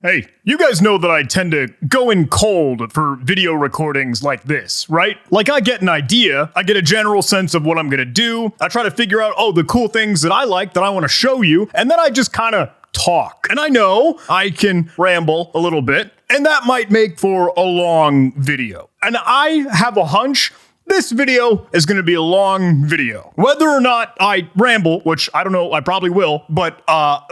Hey, you guys know that I tend to go in cold for video recordings like this, right? Like I get an idea, I get a general sense of what I'm gonna do, I try to figure out, the cool things that I like that I wanna show you, and then I just kinda talk. And I know I can ramble a little bit, and that might make for a long video. And I have a hunch this video is going to be a long video. Whether or not I ramble, which I don't know, I probably will, but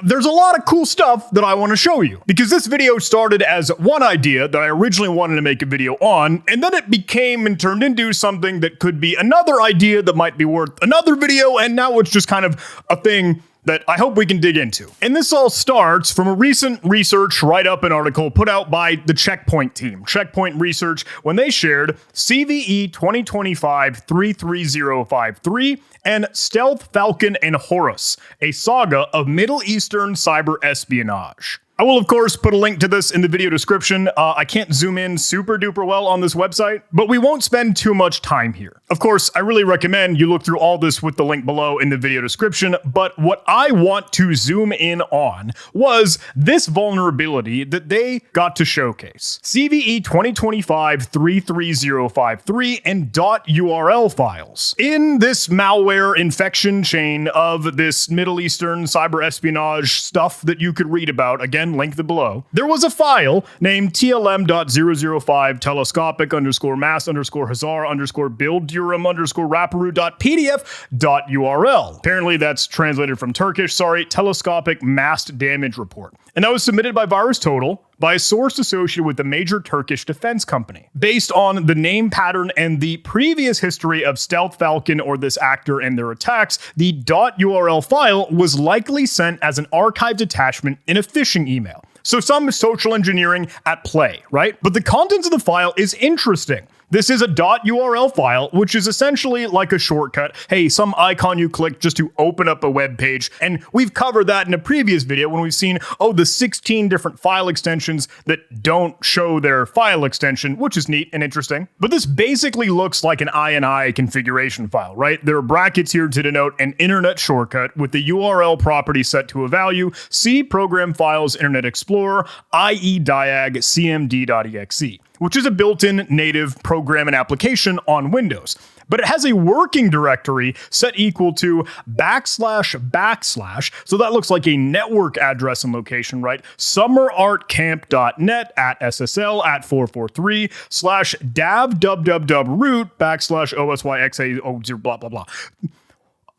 there's a lot of cool stuff that I want to show you. Because this video started as one idea that I originally wanted to make a video on, and then it became and turned into something that could be another idea that might be worth another video, and now it's just kind of a thing that I hope we can dig into. And this all starts from a recent research write-up and article put out by the Checkpoint team, Checkpoint Research, when they shared CVE 2025-33053 and Stealth Falcon and Horus, a saga of Middle Eastern cyber espionage. I will, of course, put a link to this in the video description. I can't zoom in super duper well on this website, but we won't spend too much time here. Of course, I really recommend you look through all this with the link below in the video description, but what I want to zoom in on was this vulnerability that they got to showcase. CVE 2025-33053 and .url files. In this malware infection chain of this Middle Eastern cyber espionage stuff that you could read about, again, link below, there was a file named tlm.005 telescopic _mass _hazar _build durum _raparu.pdf.url. Apparently that's translated from Turkish, telescopic massed damage report. And that was submitted by VirusTotal by a source associated with the major Turkish defense company. Based on the name pattern and the previous history of Stealth Falcon or this actor and their attacks, the .url file was likely sent as an archived attachment in a phishing email. So some social engineering at play, right? But the contents of the file is interesting. This is a .url file, which is essentially like a shortcut. Hey, some icon you click just to open up a web page. And we've covered that in a previous video when we've seen, the 16 different file extensions that don't show their file extension, which is neat and interesting. But this basically looks like an INI configuration file, right? There are brackets here to denote an internet shortcut with the URL property set to a value. See Program Files Internet Explorer, IE diag cmd.exe. which is a built-in native program and application on Windows. But it has a working directory set equal to //, so that looks like a network address and location, right? summerartcamp.net @SSL @443 /davwww root /OSYXA0 blah, blah, blah.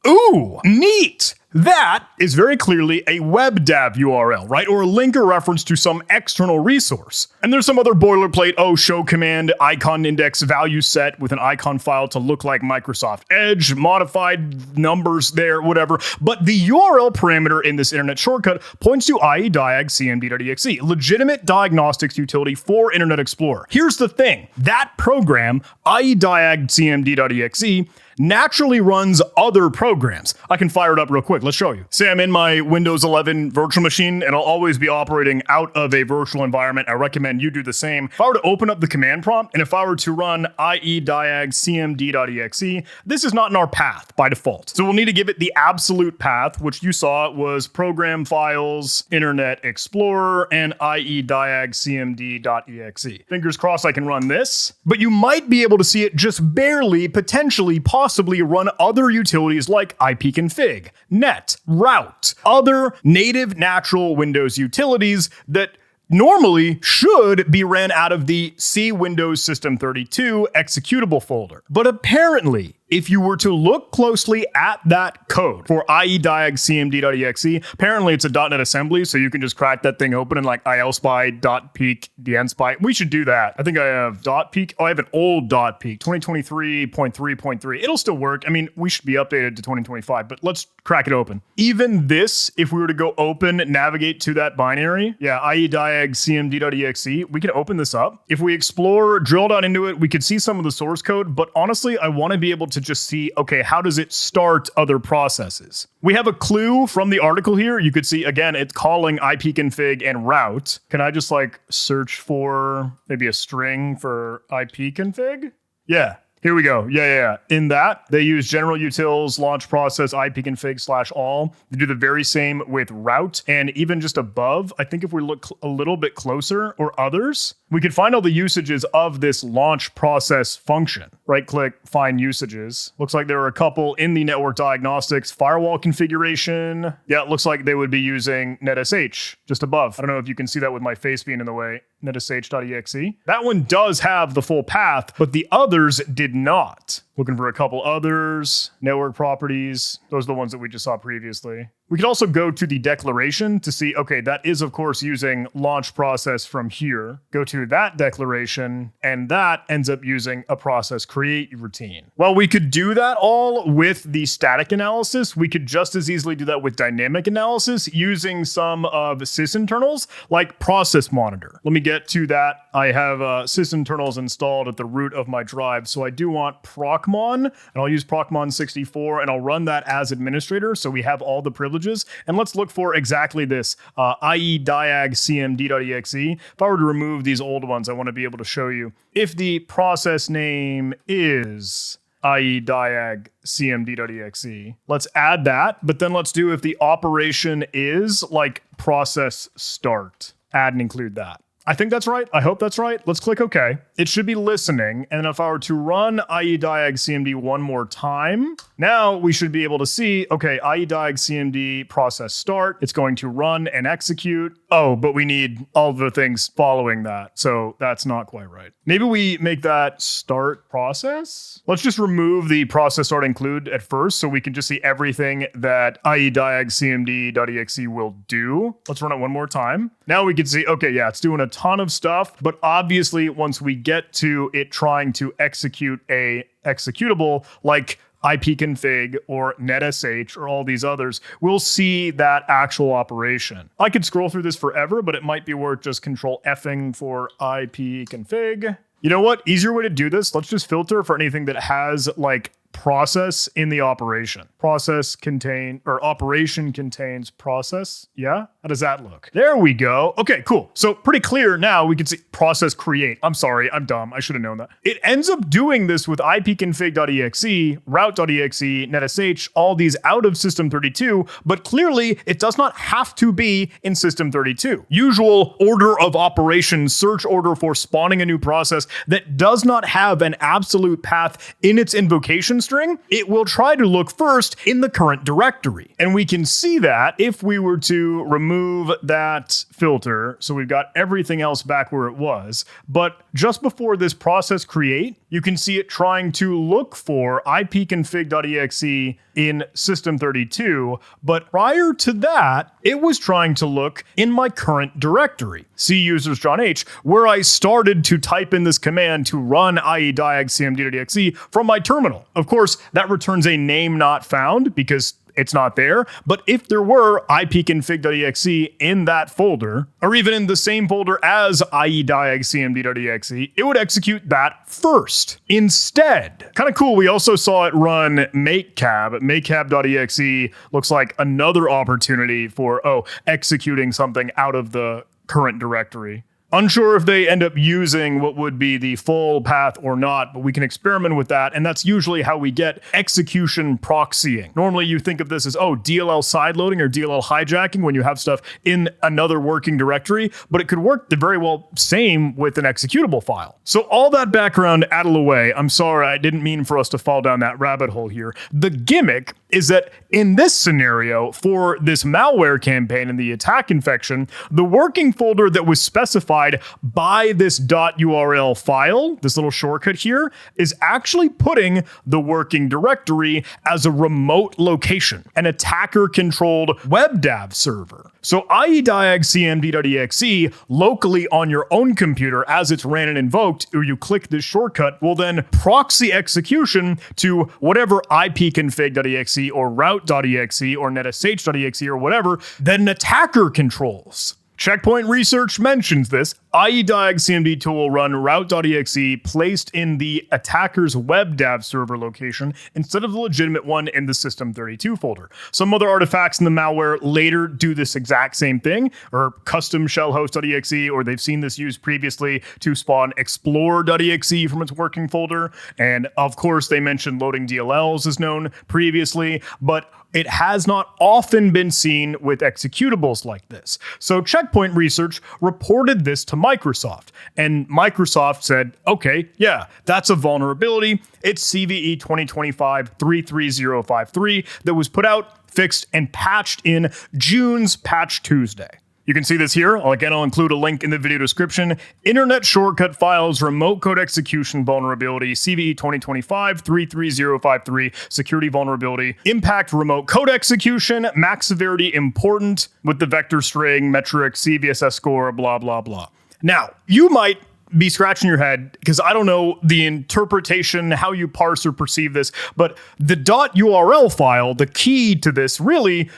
Ooh, neat! That is very clearly a webdav URL, right? Or a link or reference to some external resource. And there's some other boilerplate, show command, icon index value set with an icon file to look like Microsoft Edge, modified numbers there, whatever. But the URL parameter in this internet shortcut points to IE diag cmd.exe, legitimate diagnostics utility for Internet Explorer. Here's the thing, that program, IE diag cmd.exe, naturally runs other programs. I can fire it up real quick. Let's show you. Say I'm in my Windows 11 virtual machine and I'll always be operating out of a virtual environment. I recommend you do the same. If I were to open up the command prompt and if I were to run IE diag cmd.exe, this is not in our path by default. So we'll need to give it the absolute path, which you saw was Program Files, Internet Explorer, and IE diag cmd.exe. Fingers crossed I can run this, but you might be able to see it just barely, potentially, possibly run other utilities like ipconfig, net, route, other native natural Windows utilities that normally should be ran out of the C Windows System 32 executable folder. But apparently, if you were to look closely at that code for IE diag cmd.exe, apparently it's a .NET assembly, so you can just crack that thing open and like ilspy, .peek, dnspy. We should do that. I think I have .peek. I have an old .peek, 2023.3.3. It'll still work. I mean, we should be updated to 2025, but let's crack it open. Even this, if we were to go open, navigate to that binary, IE diag cmd.exe, we can open this up. If we explore, drill down into it, we could see some of the source code, but honestly, I want to be able to just see, okay, how does it start other processes? We have a clue from the article here. You could see, again, it's calling ipconfig and route. Can I just like search for maybe a string for ipconfig? Yeah. Here we go. Yeah. In that, they use general utils, launch process, ipconfig/all. They do the very same with route. And even just above, I think if we look a little bit closer or others, we could find all the usages of this launch process function. Right click, find usages. Looks like there are a couple in the network diagnostics firewall configuration. Yeah, it looks like they would be using netsh just above. I don't know if you can see that with my face being in the way. netsh.exe. That one does have the full path, but the others did not. Looking for a couple others, network properties. Those are the ones that we just saw previously. We could also go to the declaration to see, okay, that is of course using launch process from here. Go to that declaration, and that ends up using a process create routine. Well, we could do that all with the static analysis. We could just as easily do that with dynamic analysis using some of sysinternals like process monitor. Let me get to that. I have sysinternals installed at the root of my drive, so I do want procmon, and I'll use procmon64, and I'll run that as administrator, so we have all the privileges. And let's look for exactly this, ie diag cmd.exe. If I were to remove these old ones, I want to be able to show you if the process name is ie diag cmd.exe. Let's add that, but then let's do if the operation is like process start. Add and include that. I think that's right. I hope that's right. Let's click OK. It should be listening. And if I were to run ie diag cmd one more time, now we should be able to see, okay, ie diag cmd process start. It's going to run and execute. Oh, but we need all the things following that. So that's not quite right. Maybe we make that start process. Let's just remove the process start include at first so we can just see everything that ie diag cmd.exe will do. Let's run it one more time. Now we can see, okay, yeah, it's doing a ton of stuff, but obviously once we get to it trying to execute a executable like ipconfig or netsh or all these others, we'll see that actual operation. I could scroll through this forever, but it might be worth just control Fing for ipconfig. You know what? Easier way to do this, let's just filter for anything that has like process in the operation. Process contain, or operation contains process. Yeah? How does that look? There we go. Okay, cool. So pretty clear now we can see process create. I'm sorry, I'm dumb. I should have known that. It ends up doing this with ipconfig.exe, route.exe, netsh, all these out of system32, but clearly it does not have to be in system32. Usual order of operations search order for spawning a new process that does not have an absolute path in its invocation string, it will try to look first in the current directory. And we can see that if we were to remove that filter, so we've got everything else back where it was, but just before this process create, you can see it trying to look for ipconfig.exe in system32, but prior to that, it was trying to look in my current directory, C users John H, where I started to type in this command to run ie diag cmd.exe from my terminal. Of course, that returns a name not found because it's not there, but if there were ipconfig.exe in that folder, or even in the same folder as ie diag cmd.exe, it would execute that first. Instead, kind of cool, we also saw it run makecab. Makecab.exe looks like another opportunity for, executing something out of the current directory. Unsure if they end up using what would be the full path or not, but we can experiment with that, and that's usually how we get execution proxying. Normally you think of this as, DLL sideloading or DLL hijacking when you have stuff in another working directory, but it could work the very well same with an executable file. So all that background out of the way, I'm sorry, I didn't mean for us to fall down that rabbit hole here. The gimmick is that in this scenario, for this malware campaign and the attack infection, the working folder that was specified by this .url file, this little shortcut here, is actually putting the working directory as a remote location, an attacker-controlled webdav server. So ie diag cmd.exe locally on your own computer as it's ran and invoked, or you click this shortcut, will then proxy execution to whatever ipconfig.exe or route.exe or netsh.exe or whatever that an attacker controls. Checkpoint Research mentions this. IEDIAG CMD tool will run route.exe placed in the attacker's web dev server location instead of the legitimate one in the system32 folder. Some other artifacts in the malware later do this exact same thing, or custom shellhost.exe, or they've seen this used previously to spawn explorer.exe from its working folder. And of course, they mentioned loading DLLs as known previously, but it has not often been seen with executables like this. So Checkpoint Research reported this to Microsoft, and Microsoft said, okay, yeah, that's a vulnerability. It's CVE 2025-33053 that was put out, fixed, and patched in June's Patch Tuesday. You can see this here. I'll include a link in the video description. Internet shortcut files, remote code execution vulnerability, CVE 2025-33053, security vulnerability, impact remote code execution, max severity important with the vector string, metric, CVSS score, blah, blah, blah. Now, you might be scratching your head because I don't know the interpretation, how you parse or perceive this, but the .url file, the key to this really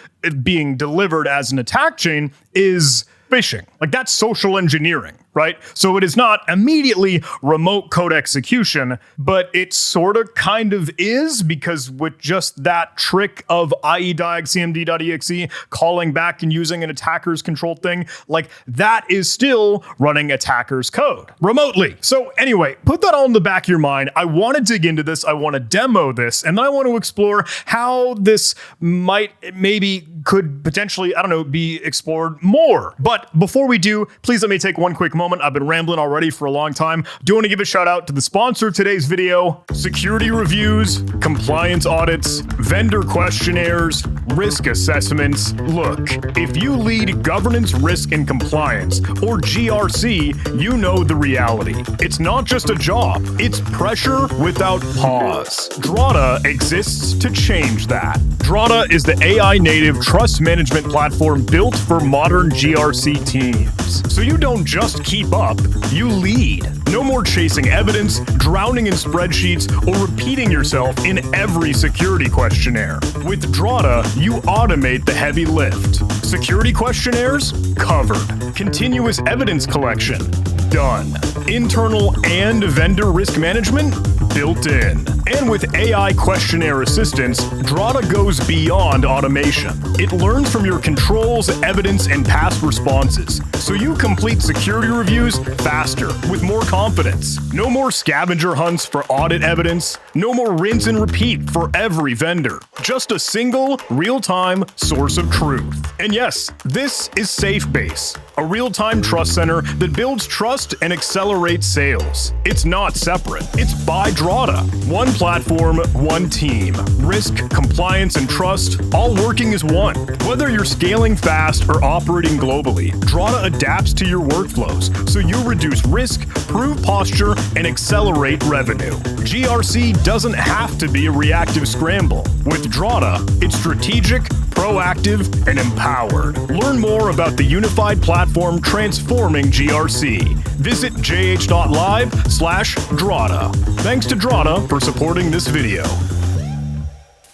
being delivered as an attack chain is phishing. Like, that's social engineering, right? So it is not immediately remote code execution, but it sort of kind of is, because with just that trick of IEDIAG CMD.exe calling back and using an attacker's controlled thing, like that is still running attacker's code remotely. So anyway, put that all in the back of your mind. I want to dig into this. I want to demo this, and then I want to explore how this could potentially, be explored more. But before we do, please let me take one quick moment. I've been rambling already for a long time. Do want to give a shout out to the sponsor of today's video: security reviews, compliance audits, vendor questionnaires, risk assessments. Look, if you lead governance, risk, and compliance, or GRC, you know the reality. It's not just a job, it's pressure without pause. Drata exists to change that. Drata is the AI native trust management platform built for modern GRC teams. So you don't just keep up, you lead. No more chasing evidence, drowning in spreadsheets, or repeating yourself in every security questionnaire. With Drata, you automate the heavy lift. Security questionnaires? Covered. Continuous evidence collection? Done. Internal and vendor risk management? Built in. And with AI questionnaire assistance, Drata goes beyond automation. It learns from your controls, evidence, and past responses, so you complete security reviews faster, with more confidence. No more scavenger hunts for audit evidence. No more rinse and repeat for every vendor. Just a single, real-time source of truth. And yes, this is SafeBase, a real-time trust center that builds trust and accelerates sales. It's not separate. It's by Drata. One platform, one team. Risk, compliance, and trust, all working as one. Whether you're scaling fast or operating globally, Drata adapts to your workflows, so you reduce risk, prove posture, and accelerate revenue. GRC doesn't have to be a reactive scramble. With Drata, it's strategic, proactive, and empowered. Learn more about the unified platform transforming GRC. Visit jh.live/Drata. Thanks to Drata for supporting this video.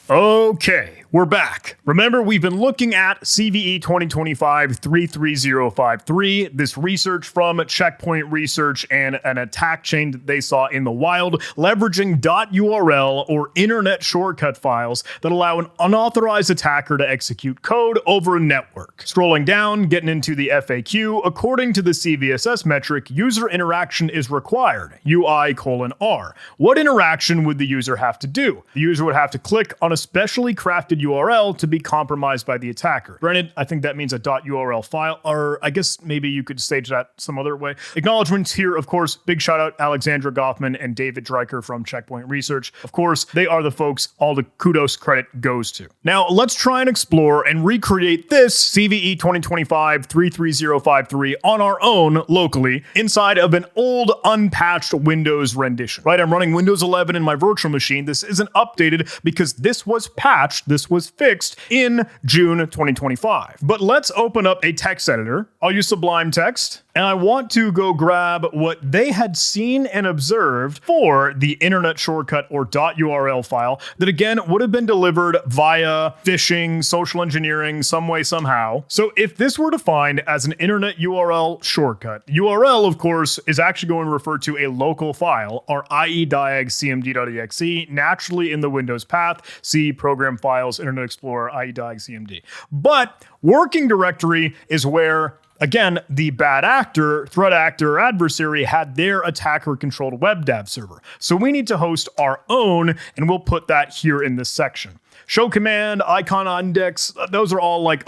Okay. We're back. Remember, we've been looking at CVE 2025-33053, this research from Checkpoint Research and an attack chain that they saw in the wild, leveraging .url or internet shortcut files that allow an unauthorized attacker to execute code over a network. Scrolling down, getting into the FAQ, according to the CVSS metric, user interaction is required, UI:R. What interaction would the user have to do? The user would have to click on a specially crafted URL to be compromised by the attacker. Granted, I think that means a .url file, or I guess maybe you could stage that some other way. Acknowledgements here, of course, big shout out Alexandra Goffman and David Dreiker from Checkpoint Research. Of course, they are the folks all the kudos credit goes to. Now, let's try and explore and recreate this CVE 2025-33053 on our own locally inside of an old unpatched Windows rendition, right? I'm running Windows 11 in my virtual machine. This isn't updated because this was patched this this was fixed in June 2025. But let's open up a text editor. I'll use Sublime Text, and I want to go grab what they had seen and observed for the internet shortcut or .url file that again would have been delivered via phishing, social engineering, some way, somehow. So if this were defined as an internet URL shortcut, URL of course is actually going to refer to a local file, our ie-diag.cmd.exe, naturally in the Windows path, C, Program Files, Internet Explorer, ie-diag.cmd. But working directory is where, again, the bad actor, threat actor, or adversary had their attacker-controlled web dev server. So we need to host our own, and we'll put that here in this section. Show command, icon index, those are all like,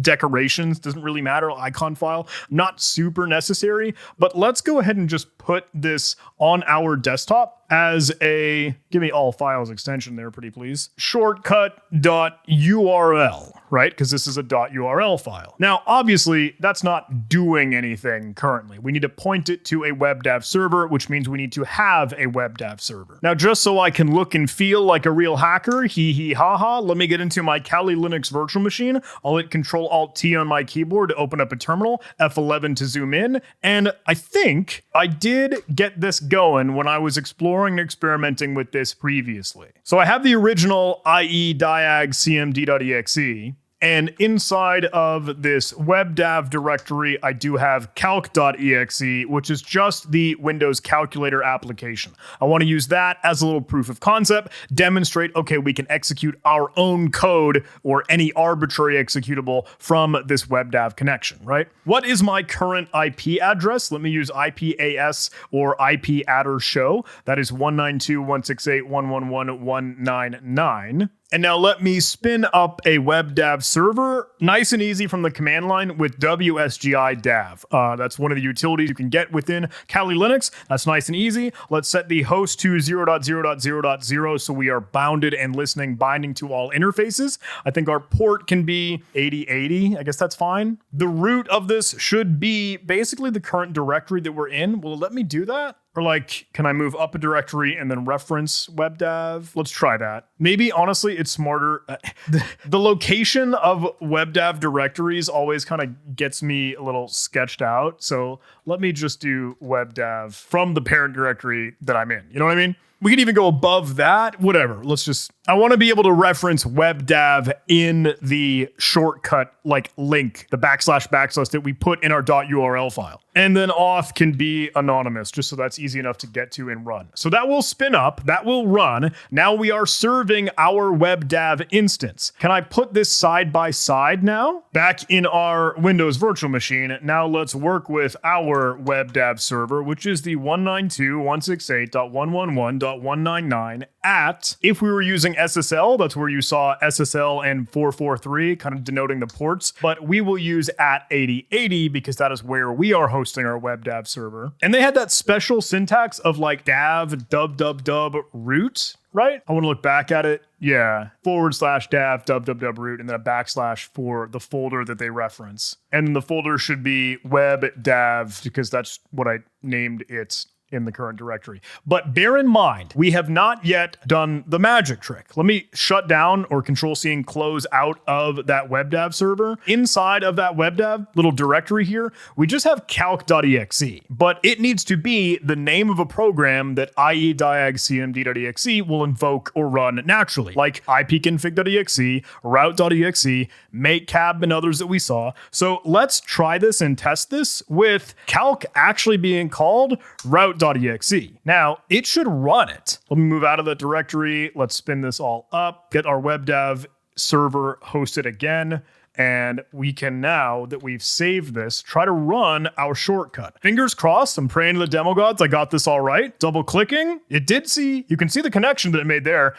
decorations, doesn't really matter, icon file, not super necessary, but let's go ahead and just put this on our desktop as a, give me all files extension there, pretty please, shortcut.url, right? Because this is a .url file. Now, obviously, that's not doing anything currently. We need to point it to a web dev server, which means we need to have a web dev server. Now, just so I can look and feel like a real hacker, hee hee ha ha, let me get into my Kali Linux virtual machine. I'll hit Control-Alt-T on my keyboard to open up a terminal, F11 to zoom in, and I think I did get this going when I was exploring and experimenting with this previously. So I have the original ie-diag.cmd.exe, and inside of this webdav directory, I do have calc.exe, which is just the Windows calculator application. I want to use that as a little proof of concept, demonstrate, okay, we can execute our own code or any arbitrary executable from this webdav connection, right? What is my current IP address? Let me use IPAS or IPadder show. That is 192.168.111.199. And now let me spin up a webdav server, nice and easy from the command line with WSGI dav. That's one of the utilities you can get within Kali Linux. That's nice and easy. Let's set the host to 0.0.0.0 so we are bounded and listening, binding to all interfaces. I think our port can be 8080. I guess that's fine. The root of this should be basically the current directory that we're in. Will it let me do that? Or like, can I move up a directory and then reference webdav? Let's try that. Maybe, honestly, it's smarter. The location of webdav directories always kind of gets me a little sketched out. So let me just do webdav from the parent directory that I'm in. You know what I mean? We could even go above that, whatever. I want to be able to reference webdav in the shortcut like link, the / that we put in our .url file. And then auth can be anonymous, just so that's easy enough to get to and run. So that will spin up, that will run. Now we are serving our webdav instance. Can I put this side by side now? Back in our Windows virtual machine, now let's work with our webdav server, which is the 192.168.111.199 at, if we were using SSL, that's where you saw SSL and 443 kind of denoting the ports, but we will use at 8080 because that is where we are hosting our webdav server. And they had that special syntax of like dav dub root, right? I want to look back at it. Yeah, / dav dub root and then a / for the folder that they reference. And the folder should be webdav because that's what I named it in the current directory. But bear in mind, we have not yet done the magic trick. Let me shut down or Control-C and close out of that webdav server. Inside of that webdav little directory here, we just have calc.exe, but it needs to be the name of a program that ie-diag.cmd.exe will invoke or run naturally, like ipconfig.exe, route.exe, makecab, and others that we saw. So let's try this and test this with calc actually being called route.exe. Now, it should run it. Let me move out of the directory. Let's spin this all up, get our webdav server hosted again. And we can, now that we've saved this, try to run our shortcut. Fingers crossed, I'm praying to the demo gods I got this all right. Double clicking, you can see the connection that it made there.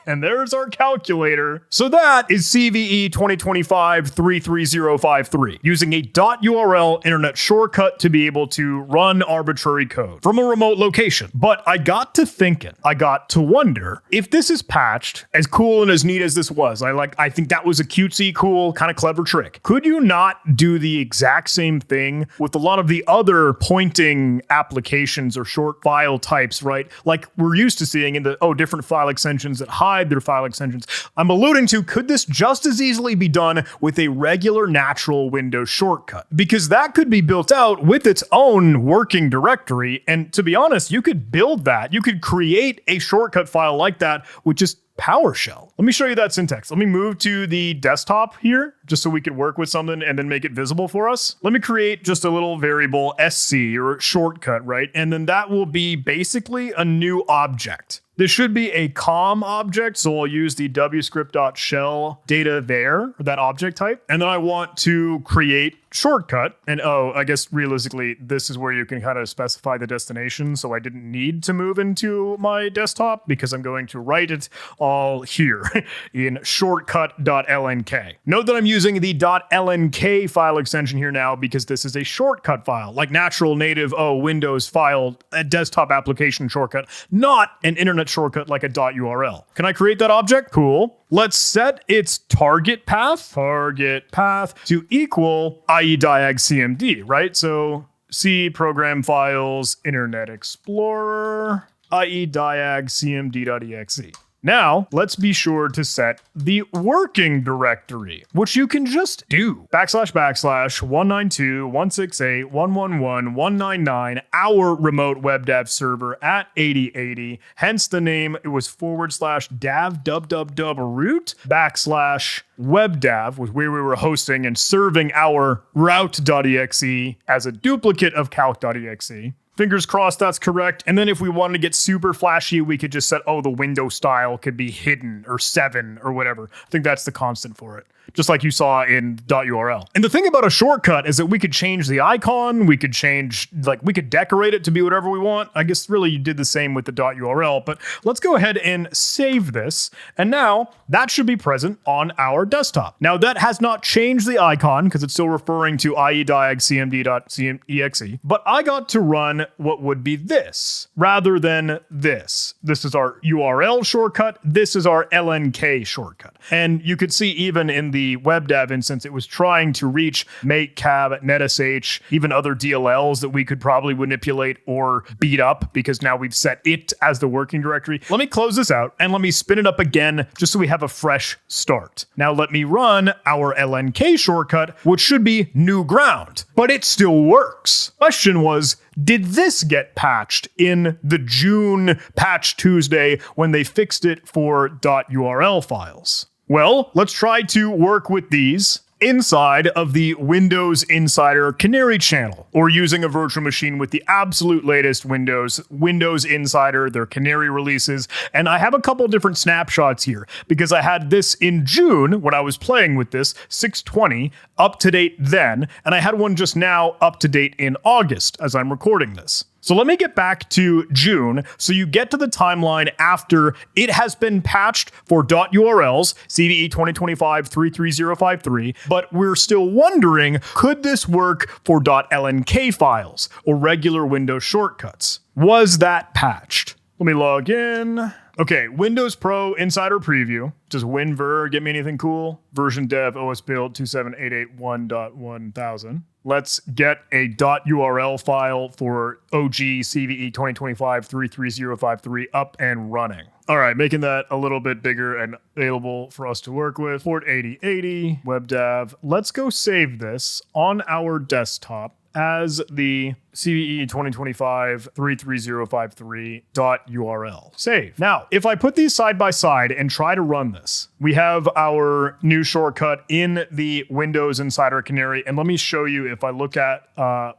And there's our calculator. So that is CVE 2025-33053, using a .url internet shortcut to be able to run arbitrary code from a remote location. But I got to thinking, I got to wonder if this is patched, as cool and as neat as this was. I think that was a cutesy, cool, kind of clever trick. Could you not do the exact same thing with a lot of the other pointing applications or short file types, right? Like we're used to seeing in the, different file extensions that hide hide their file extensions. I'm alluding to, could this just as easily be done with a regular natural Windows shortcut? Because that could be built out with its own working directory. And to be honest, you could build that. You could create a shortcut file like that with just PowerShell. Let me show you that syntax. Let me move to the desktop here just so we could work with something and then make it visible for us. Let me create just a little variable SC or shortcut, right? And then that will be basically a new object. This should be a COM object, so I'll use the wscript.shell data there, that object type. And then I want to create shortcut. And I guess realistically, this is where you can kind of specify the destination. So I didn't need to move into my desktop because I'm going to write it all here in shortcut.lnk. Note that I'm using the .lnk file extension here now because this is a shortcut file, like natural native Windows file, a desktop application shortcut, not an internet shortcut like a .url. Can I create that object? Cool. Let's set its target path to equal IE-diag CMD, right? So C program files, Internet Explorer, IE-diag CMD.exe. Now, let's be sure to set the working directory, which you can just do. / 192.168.111.199, our remote web dev server at 8080. Hence the name, it was / /dav root / webdav was where we were hosting and serving our route.exe as a duplicate of calc.exe. Fingers crossed that's correct. And then if we wanted to get super flashy, we could just set, the window style could be hidden or 7 or whatever. I think that's the constant for it, just like you saw in .url. And the thing about a shortcut is that we could change the icon, we could decorate it to be whatever we want. I guess really you did the same with the .url, but let's go ahead and save this. And now that should be present on our desktop. Now that has not changed the icon because it's still referring to IE-diag CMD.exe, but I got to run what would be this rather than this. This is our URL shortcut. This is our LNK shortcut. And you could see even in the WebDAV instance, it was trying to reach make, cab, netsh, even other DLLs that we could probably manipulate or beat up because now we've set it as the working directory. Let me close this out and let me spin it up again just so we have a fresh start. Now let me run our LNK shortcut, which should be new ground, but it still works. Question was, did this get patched in the June patch Tuesday when they fixed it for .url files? Well, let's try to work with these inside of the Windows Insider Canary channel, or using a virtual machine with the absolute latest Windows Insider, their Canary releases. And I have a couple different snapshots here because I had this in June when I was playing with this, 620, up to date then, and I had one just now up to date in August as I'm recording this. So let me get back to June so you get to the timeline after it has been patched for .urls, CVE 2025-33053, but we're still wondering, could this work for .lnk files or regular Windows shortcuts? Was that patched? Let me log in. Okay, Windows Pro Insider Preview. Does WinVer get me anything cool? Version dev OS build 27881.1000. Let's get a .url file for OG CVE 2025-33053 up and running. All right, making that a little bit bigger and available for us to work with. Port 8080, WebDAV. Let's go save this on our desktop as the CVE 2025-33053.url. Save. Now, if I put these side by side and try to run this, we have our new shortcut in the Windows Insider Canary. And let me show you, if I look at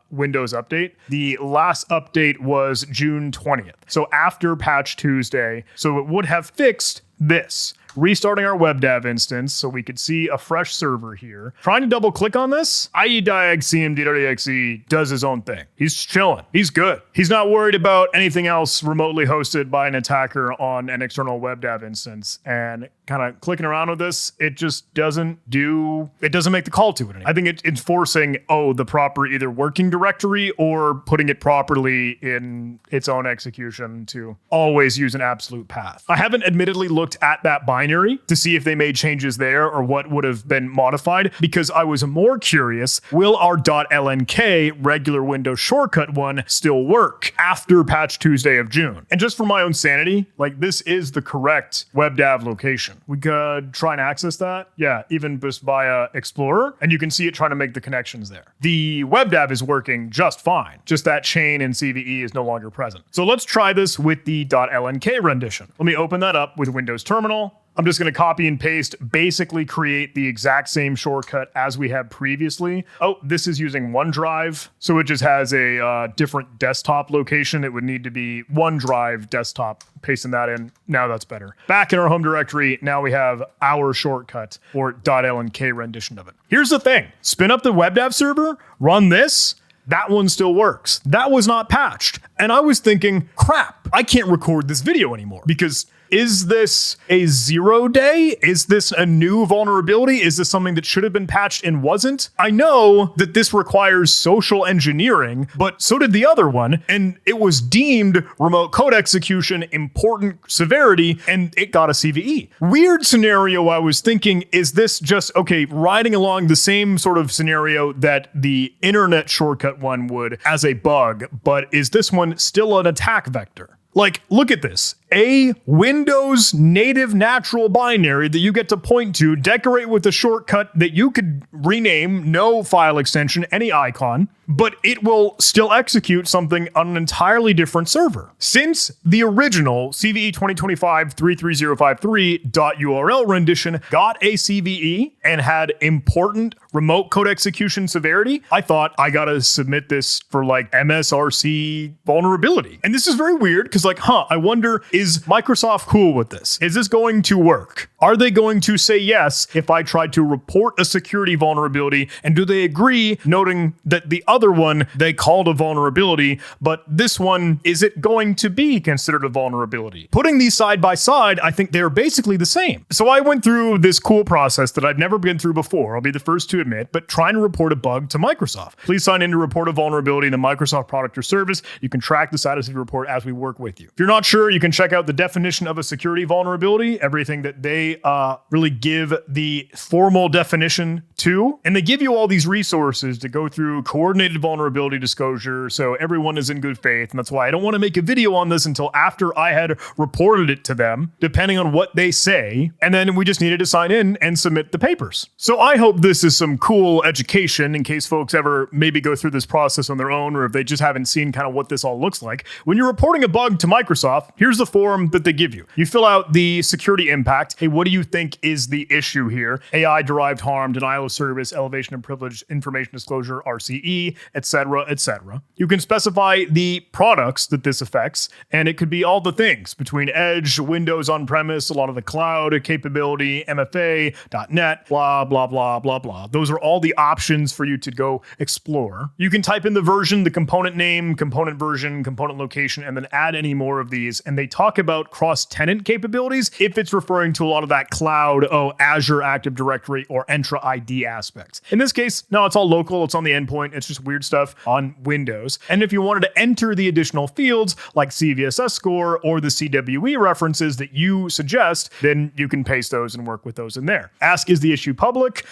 Windows Update, the last update was June 20th. So after Patch Tuesday. So it would have fixed this. Restarting our WebDAV instance so we could see a fresh server here. Trying to double click on this, IE-diag CMD.exe does his own thing. He's chilling. He's good. He's not worried about anything else remotely hosted by an attacker on an external WebDAV instance. And kind of clicking around with this, it just doesn't make the call to it anymore. I think it's forcing, the proper either working directory or putting it properly in its own execution to always use an absolute path. I haven't admittedly looked at that binary to see if they made changes there or what would have been modified, because I was more curious, will our .lnk regular Windows shortcut one still work after patch Tuesday of June? And just for my own sanity, like, this is the correct WebDAV location. We could try and access that. Yeah, even just via Explorer, and you can see it trying to make the connections there. The WebDAV is working just fine. Just that chain in CVE is no longer present. So let's try this with the .lnk rendition. Let me open that up with Windows Terminal. I'm just going to copy and paste, basically create the exact same shortcut as we had previously. Oh, this is using OneDrive, so it just has a different desktop location. It would need to be OneDrive desktop. Pasting that in, now that's better. Back in our home directory, now we have our shortcut or .lnk rendition of it. Here's the thing, spin up the WebDAV server, run this, that one still works. That was not patched. And I was thinking, crap, I can't record this video anymore because is this a 0 day? Is this a new vulnerability? Is this something that should have been patched and wasn't? I know that this requires social engineering, but so did the other one. And it was deemed remote code execution, important severity, and it got a CVE. Weird scenario. I was thinking, is this just, riding along the same sort of scenario that the internet shortcut one would as a bug, but is this one still an attack vector? Like, look at this. A Windows native natural binary that you get to point to, decorate with a shortcut that you could rename, no file extension, any icon, but it will still execute something on an entirely different server. Since the original CVE 2025-33053.url rendition got a CVE and had important remote code execution severity, I thought I gotta submit this for like MSRC vulnerability. And this is very weird because I wonder, is Microsoft cool with this? Is this going to work? Are they going to say yes if I try to report a security vulnerability? And do they agree, noting that the other one they called a vulnerability, but this one, is it going to be considered a vulnerability? Putting these side by side, I think they're basically the same. So I went through this cool process that I've never been through before, I'll be the first to admit, but trying to report a bug to Microsoft. Please sign in to report a vulnerability in the Microsoft product or service. You can track the status of your report as we work with you. If you're not sure, you can check out the definition of a security vulnerability, everything that they really give the formal definition to. And they give you all these resources to go through coordinated vulnerability disclosure, so everyone is in good faith. And that's why I don't want to make a video on this until after I had reported it to them, depending on what they say. And then we just needed to sign in and submit the papers. So I hope this is some cool education in case folks ever maybe go through this process on their own, or if they just haven't seen kind of what this all looks like. When you're reporting a bug to Microsoft, here's the form that they give you. You fill out the security impact. Hey, what do you think is the issue here? AI-derived harm, denial of service, elevation of privilege, information disclosure, RCE, etc., etc. You can specify the products that this affects, and it could be all the things between Edge, Windows on-premise, a lot of the cloud capability, MFA, .NET, blah, blah, blah, blah, blah. Those are all the options for you to go explore. You can type in the version, the component name, component version, component location, and then add any more of these. And they talk about cross-tenant capabilities if it's referring to a lot of that cloud, Azure Active Directory or Entra ID aspects. In this case, no, it's all local. It's on the endpoint. It's just weird stuff on Windows. And if you wanted to enter the additional fields like CVSS score or the CWE references that you suggest, then you can paste those and work with those in there. Ask, is the issue public?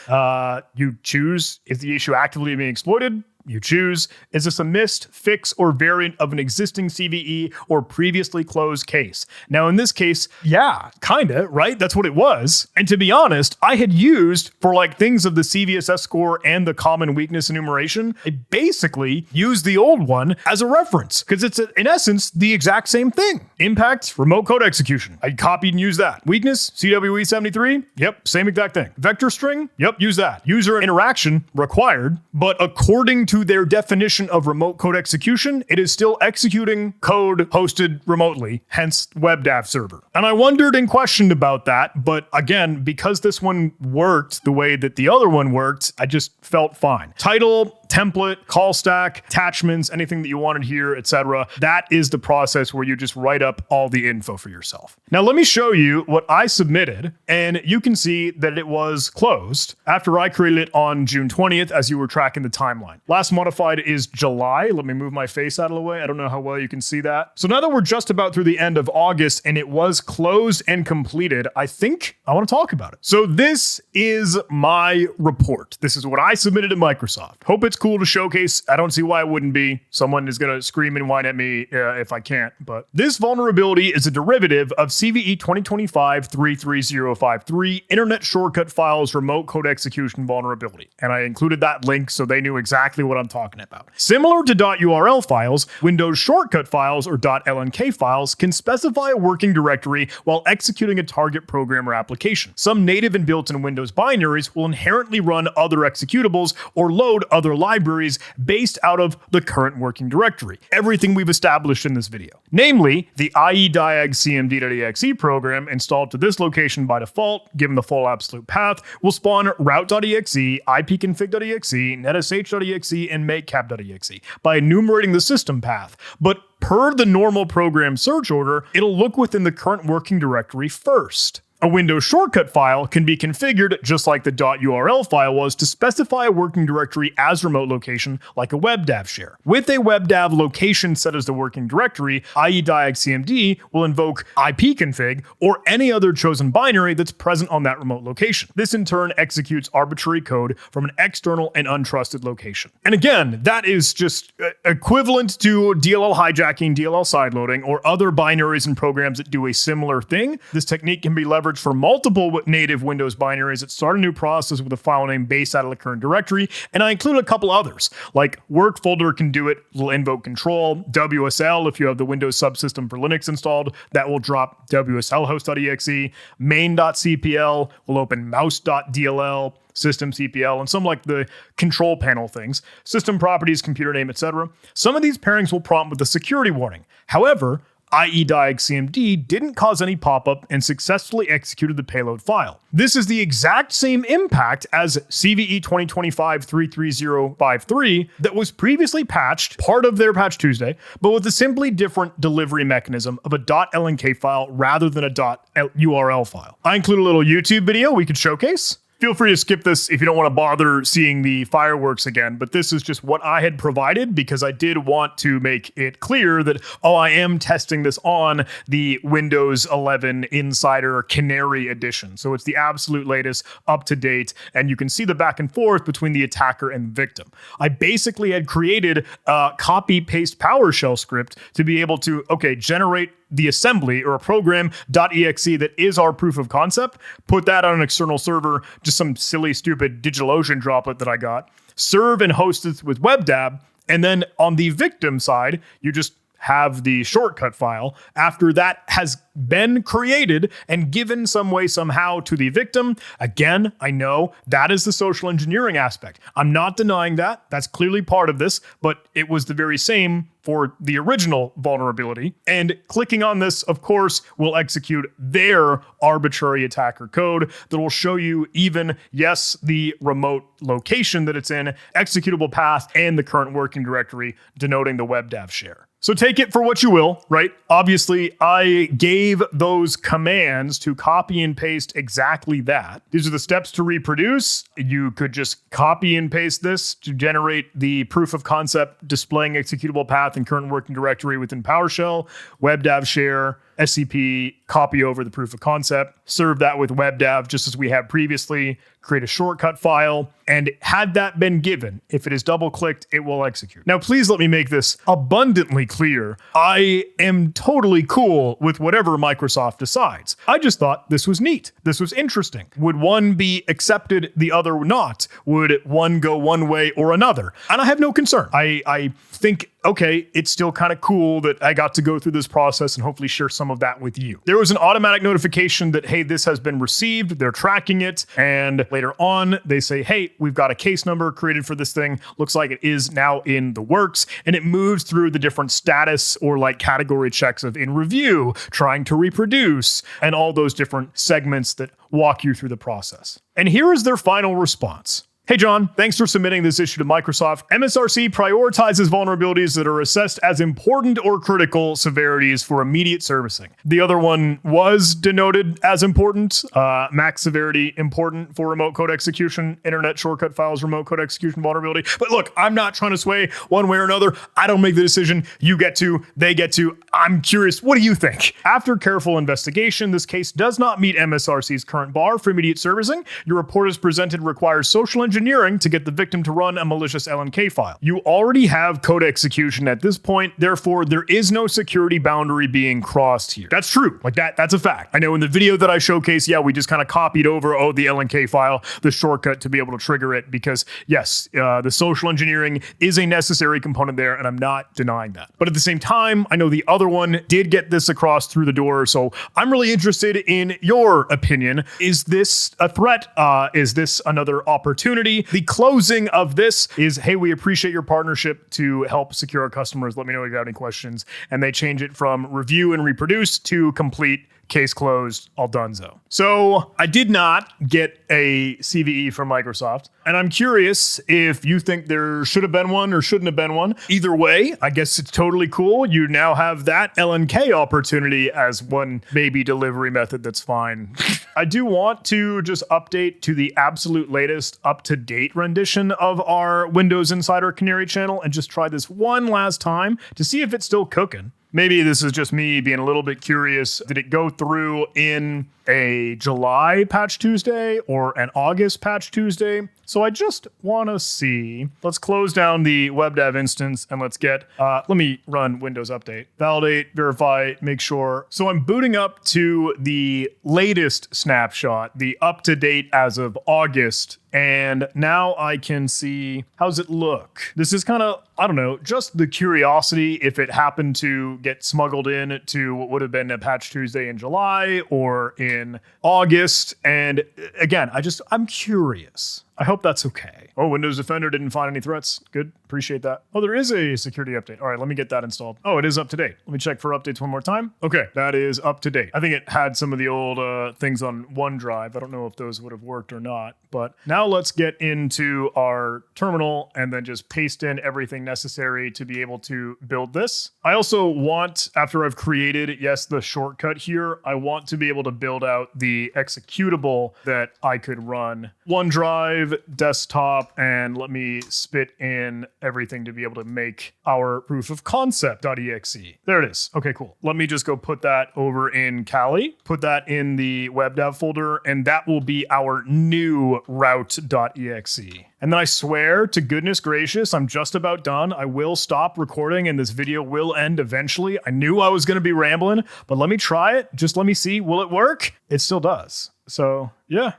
You choose, is the issue actively being exploited? You choose, is this a missed, fix, or variant of an existing CVE or previously closed case? Now, in this case, yeah, kinda, right? That's what it was. And to be honest, I had used for like things of the CVSS score and the common weakness enumeration, I basically used the old one as a reference because it's in essence the exact same thing. Impact, remote code execution. I copied and used that. Weakness, CWE 73. Yep, same exact thing. Vector string. Yep, use that. User interaction required, but according to their definition of remote code execution, it is still executing code hosted remotely, hence WebDAV server. And I wondered and questioned about that, but again, because this one worked the way that the other one worked, I just felt fine. Title, template, call stack, attachments, anything that you wanted here, etc. That is the process where you just write up all the info for yourself. Now let me show you what I submitted, and you can see that it was closed after I created it on June 20th as you were tracking the timeline. Last modified is July. Let me move my face out of the way. I don't know how well you can see that. So now that we're just about through the end of August and it was closed and completed, I think I want to talk about it. So this is my report. This is what I submitted to Microsoft. Hope it's cool to showcase. I don't see why it wouldn't be. Someone is going to scream and whine at me if I can't, but this vulnerability is a derivative of CVE 2025-33053 Internet Shortcut Files Remote Code Execution Vulnerability. And I included that link so they knew exactly what I'm talking about. Similar to .url files, Windows shortcut files or .lnk files can specify a working directory while executing a target program or application. Some native and built-in Windows binaries will inherently run other executables or load other libraries based out of the current working directory. Everything we've established in this video. Namely, the ie-diag-cmd.exe program installed to this location by default, given the full absolute path, will spawn route.exe, ipconfig.exe, netsh.exe, and makecap.exe by enumerating the system path. But per the normal program search order, it'll look within the current working directory first. A Windows shortcut file can be configured just like the .url file was to specify a working directory as remote location like a webdav share. With a webdav location set as the working directory, ie-diag-cmd will invoke ipconfig or any other chosen binary that's present on that remote location. This in turn executes arbitrary code from an external and untrusted location. And again, that is just equivalent to DLL hijacking, DLL sideloading, or other binaries and programs that do a similar thing. This technique can be leveraged for multiple native Windows binaries that start a new process with a file name based out of the current directory, and I include a couple others, like work folder can do it, will invoke control, WSL if you have the Windows subsystem for Linux installed, that will drop wslhost.exe, main.cpl will open mouse.dll, systemcpl, and some like the control panel things, system properties, computer name, etc. Some of these pairings will prompt with a security warning. However, ie-diag-cmd didn't cause any pop-up and successfully executed the payload file. This is the exact same impact as CVE 2025-33053 that was previously patched, part of their patch Tuesday, but with a simply different delivery mechanism of a .lnk file rather than a .url file. I include a little YouTube video we could showcase. Feel free to skip this if you don't want to bother seeing the fireworks again, but this is just what I had provided because I did want to make it clear that, oh, I am testing this on the Windows 11 Insider Canary Edition. So it's the absolute latest, up to date, and you can see the back and forth between the attacker and the victim. I basically had created a copy-paste PowerShell script to be able to, okay, generate the assembly or a program.exe that is our proof of concept, put that on an external server, just some silly, stupid DigitalOcean droplet that I got, serve and host it with WebDAV, and then on the victim side, you just have the shortcut file after that has been created and given some way somehow to the victim. Again, I know that is the social engineering aspect. I'm not denying that. That's clearly part of this, but it was the very same for the original vulnerability. And clicking on this, of course, will execute their arbitrary attacker code that will show you even, yes, the remote location that it's in, executable path, and the current working directory denoting the webdav share. So take it for what you will, right? Obviously, I gave those commands to copy and paste exactly that. These are the steps to reproduce. You could just copy and paste this to generate the proof of concept displaying executable path and current working directory within PowerShell, webdav share, SCP, copy over the proof of concept, serve that with webdav just as we have previously, create a shortcut file, and had that been given, if it is double-clicked, it will execute. Now, please let me make this abundantly clear. I am totally cool with whatever Microsoft decides. I just thought this was neat. This was interesting. Would one be accepted, the other not? Would one go one way or another? And I have no concern. I think, okay, it's still kind of cool that I got to go through this process and hopefully share some of that with you. There was an automatic notification that, hey, this has been received. They're tracking it. And later on, they say, hey, we've got a case number created for this thing. Looks like it is now in the works. And it moves through the different status or like category checks of in review, trying to reproduce, and all those different segments that walk you through the process. And here is their final response. Hey John, thanks for submitting this issue to Microsoft. MSRC prioritizes vulnerabilities that are assessed as important or critical severities for immediate servicing. The other one was denoted as important, max severity important for remote code execution, internet shortcut files, remote code execution vulnerability. But look, I'm not trying to sway one way or another. I don't make the decision. You get to, they get to. I'm curious, what do you think? After careful investigation, this case does not meet MSRC's current bar for immediate servicing. Your report as presented requires social engineering to get the victim to run a malicious LNK file. You already have code execution at this point, therefore there is no security boundary being crossed here. That's true, like that's a fact. I know in the video that I showcased, yeah, we just kind of copied over, the LNK file, the shortcut to be able to trigger it because yes, the social engineering is a necessary component there and I'm not denying that. But at the same time, I know the other one did get this across through the door, so I'm really interested in your opinion. Is this a threat? Is this another opportunity? The closing of this is, hey, we appreciate your partnership to help secure our customers. Let me know if you have any questions. And they change it from review and reproduce to complete, case closed, all donezo. So I did not get a CVE from Microsoft, and I'm curious if you think there should have been one or shouldn't have been one. Either way, I guess it's totally cool. You now have that LNK opportunity as one maybe delivery method that's fine. I do want to just update to the absolute latest up-to-date rendition of our Windows Insider Canary channel and just try this one last time to see if it's still cooking. Maybe this is just me being a little bit curious. Did it go through in a July Patch Tuesday or an August Patch Tuesday? So I just want to see. Let's close down the WebDAV instance and let's get, let me run Windows Update. Validate, verify, make sure. So I'm booting up to the latest snapshot, the up-to-date as of August. And now I can see, how's it look? This is kind of, I don't know, just the curiosity if it happened to get smuggled in to what would have been a Patch Tuesday in July or in August. And again, I'm curious. I hope that's okay. Oh, Windows Defender didn't find any threats. Good, appreciate that. Oh, there is a security update. All right, let me get that installed. Oh, it is up to date. Let me check for updates one more time. Okay, that is up to date. I think it had some of the old things on OneDrive. I don't know if those would have worked or not, but now let's get into our terminal and then just paste in everything necessary to be able to build this. I also want, after I've created, yes, the shortcut here, I want to be able to build out the executable that I could run. OneDrive, desktop, and let me spit in everything to be able to make our proof of concept.exe. There it is. Okay, cool. Let me just go put that over in Kali, put that in the WebDAV folder, and that will be our new route.exe. And then I swear to goodness gracious, I'm just about done. I will stop recording and this video will end eventually. I knew I was going to be rambling, but let me try it. Just let me see. Will it work? It still does. So yeah.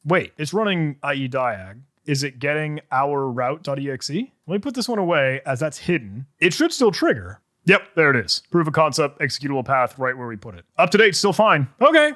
Wait, it's running IE diag. Is it getting our route.exe? Let me put this one away as that's hidden. It should still trigger. Yep, there it is. Proof of concept, executable path, right where we put it. Up to date, still fine. Okay.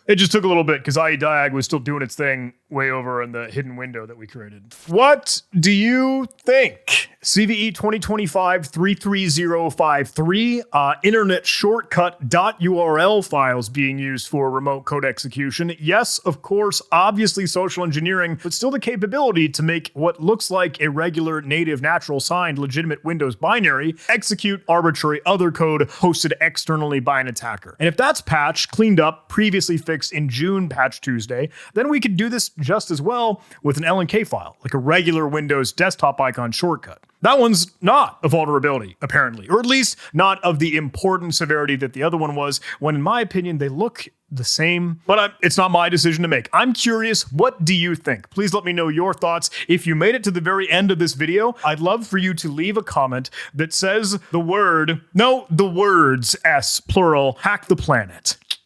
It just took a little bit because IE diag was still doing its thing way over in the hidden window that we created. What do you think? CVE 2025-33053, internet shortcut.url files being used for remote code execution. Yes, of course, obviously social engineering, but still the capability to make what looks like a regular native natural signed legitimate Windows binary execute arbitrary other code hosted externally by an attacker. And if that's patched, cleaned up, previously fixed in June Patch Tuesday, then we could do this just as well with an LNK file, like a regular Windows desktop icon shortcut. That one's not a vulnerability, apparently, or at least not of the important severity that the other one was, when in my opinion, they look the same, but it's not my decision to make. I'm curious, what do you think? Please let me know your thoughts. If you made it to the very end of this video, I'd love for you to leave a comment that says the words S, plural, hack the planet.